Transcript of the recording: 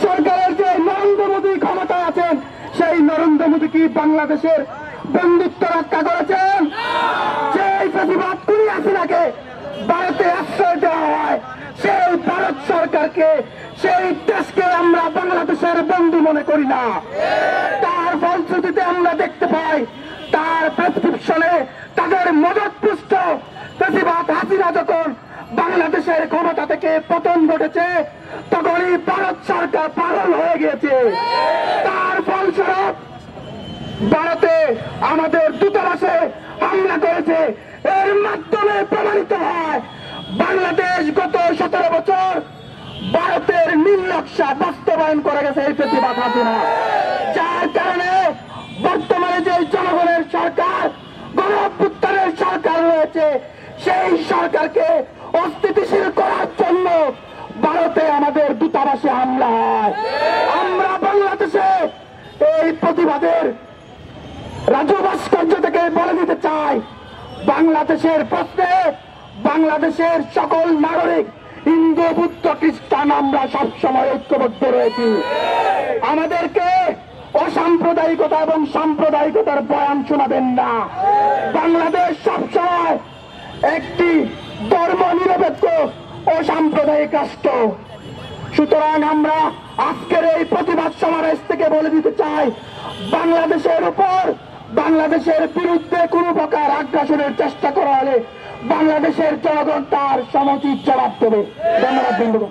সরকারের যে নরেন্দ্র মোদী ক্ষমতা আছেন, সেই নরেন্দ্র মোদী কি বাংলাদেশের বন্ধুত্ব রক্ষা করেছেন? সেই প্রতিবাদ করি হাসিনাকে ভারতে আশ্রয় দেওয়া হয়, সেই ভারত সরকারকে, সেই দেশকে আমরা বাংলাদেশের বন্ধু মনে করি না। তার ফলশ্রুতিতে আমরা দেখতে পাই তার প্রেসক্রিপশনে তাদের মদতপুষ্ট প্রতিবাদ হাসিনা যখন বাংলাদেশের ক্ষমতা থেকে পতন ঘটেছে, তখনই ভারত সরকার পাগল হয়ে গিয়েছে। তার ফলস্বরূপ ভারতে আমাদের দূতাবাসে হামলা করেছে। এর মাধ্যমে প্রমাণিত হয় বাংলাদেশ গত 17 বছর ভারতের নীল নকশা বাস্তবায়ন করে গেছে এই প্রতিবাদ হাসিনা। যার কারণে বর্তমানে যে জনগণের সরকার, গণঅভ্যুত্থানের সরকার রয়েছে, সেই সরকারকে অস্থিতিশীল করার জন্য ভারতে আমাদের দূতাবাসে হামলা হয়। আমরা বাংলাদেশে এই প্রতিবাদের রাজু ভাস্কর্য থেকে বলে দিতে চাই, বাংলাদেশের প্রশ্নে বাংলাদেশের সকল নাগরিক, হিন্দু, বুদ্ধ, খ্রিস্টান, আমরা সবসময় ঐক্যবদ্ধ রয়েছি। আমাদেরকে অসাম্প্রদায়িকতা এবং সাম্প্রদায়িকতার বয়ান শোনাবেন না। বাংলাদেশ সবসময় একটি ধর্ম নিরপেক্ষ অসাম্প্রদায়িক রাষ্ট্র। সুতরাং আমরা আজকের এই প্রতিবাদ সমাবেশ থেকে বলে দিতে চাই, বাংলাদেশের উপর, বাংলাদেশের বিরুদ্ধে কোনো প্রকার আগ্রাসনের চেষ্টা করা হলে বাংলাদেশের জনগণ তার সমুচিত জবাব দেবে। ধন্যবাদ বন্ধুগণ।